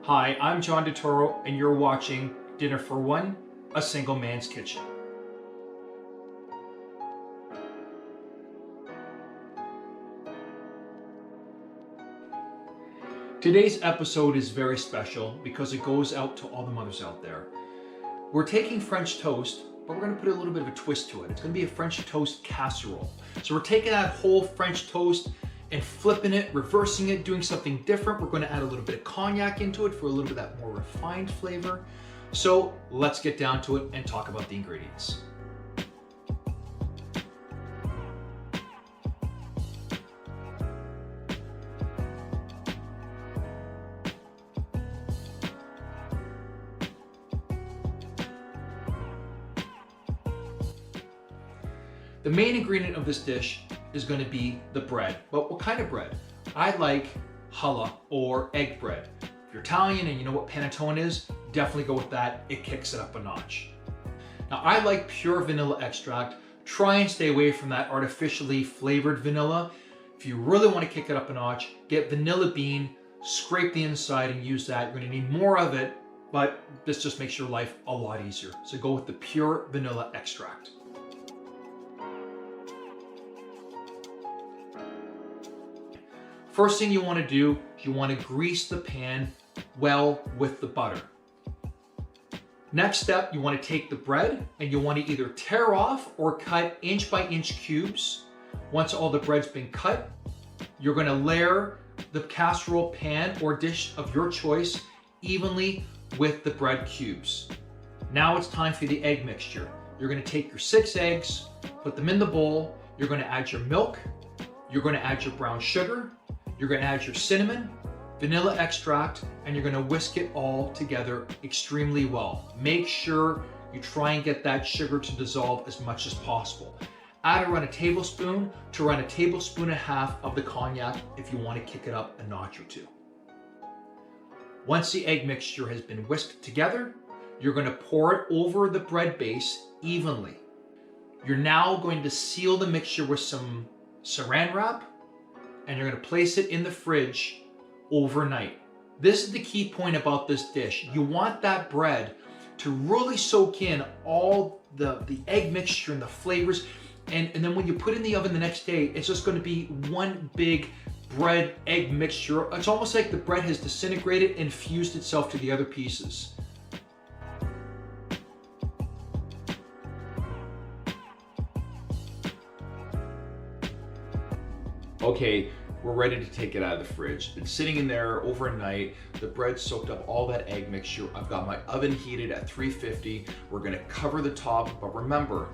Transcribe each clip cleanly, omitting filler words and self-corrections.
Hi, I'm John DeToro, and you're watching Dinner for One, a Single Man's Kitchen. Today's episode is very special because it goes out to all the mothers out there. We're taking French toast, but we're going to put a little bit of a twist to it. It's going to be a French Toast Casserole. So we're taking that whole French toast and flipping it, reversing it, doing something different. We're going to add a little bit of cognac into it for a little bit of that more refined flavor. So let's get down to it and talk about the ingredients. The main ingredient of this dish is going to be the bread. But what kind of bread? I like challah or egg bread. If you're Italian and you know what panettone is, definitely go with that. It kicks it up a notch. Now I like pure vanilla extract. Try and stay away from that artificially flavored vanilla. If you really want to kick it up a notch, get vanilla bean, scrape the inside and use that. You're going to need more of it, but this just makes your life a lot easier. So go with the pure vanilla extract. First thing you want to do is you want to grease the pan well with the butter. Next step, you want to take the bread and you want to either tear off or cut inch by inch cubes. Once all the bread's been cut, you're going to layer the casserole pan or dish of your choice evenly with the bread cubes. Now it's time for the egg mixture. You're going to take your 6 eggs, put them in the bowl. You're going to add your milk. You're going to add your brown sugar. You're going to add your cinnamon, vanilla extract, and you're going to whisk it all together extremely well. Make sure you try and get that sugar to dissolve as much as possible. Add around a tablespoon to around a tablespoon and a half of the cognac if you want to kick it up a notch or two. Once the egg mixture has been whisked together, you're going to pour it over the bread base evenly. You're now going to seal the mixture with some saran wrap, and you're going to place it in the fridge overnight. This is the key point about this dish. You want that bread to really soak in all the egg mixture and the flavors, and then when you put it in the oven the next day, it's just going to be one big bread egg mixture. It's almost like the bread has disintegrated and fused itself to the other pieces. Okay, we're ready to take it out of the fridge. It's been sitting in there overnight. The bread soaked up all that egg mixture. I've got my oven heated at 350. We're gonna cover the top, but remember,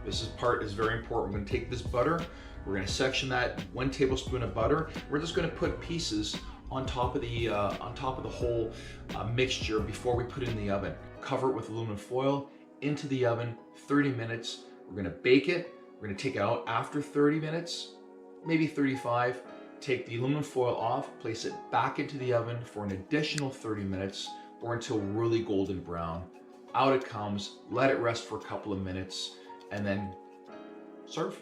this part is very important. We're gonna take this butter, we're gonna section that 1 tablespoon of butter. We're just gonna put pieces on top of the whole mixture before we put it in the oven. Cover it with aluminum foil, into the oven, 30 minutes. We're gonna bake it. We're gonna take it out after 30 minutes. Maybe 35, take the aluminum foil off, place it back into the oven for an additional 30 minutes or until really golden brown. Out it comes, let it rest for a couple of minutes, and then serve.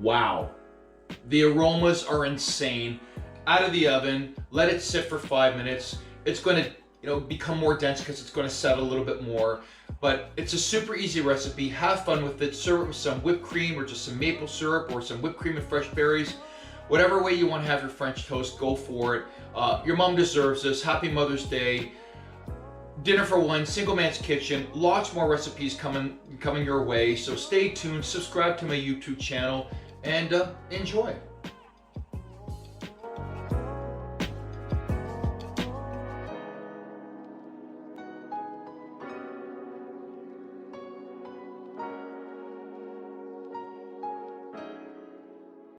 Wow, the aromas are insane. Out of the oven, let it sit for 5 minutes. It's going to become more dense because it's going to settle a little bit more, but it's a super easy recipe. Have fun with it. Serve it with some whipped cream or just some maple syrup or some whipped cream and fresh berries. Whatever way you want to have your French toast, go for it. Your mom deserves this. Happy Mother's Day. Dinner for One, Single Man's Kitchen. Lots more recipes coming your way, so stay tuned. Subscribe to my YouTube channel and enjoy.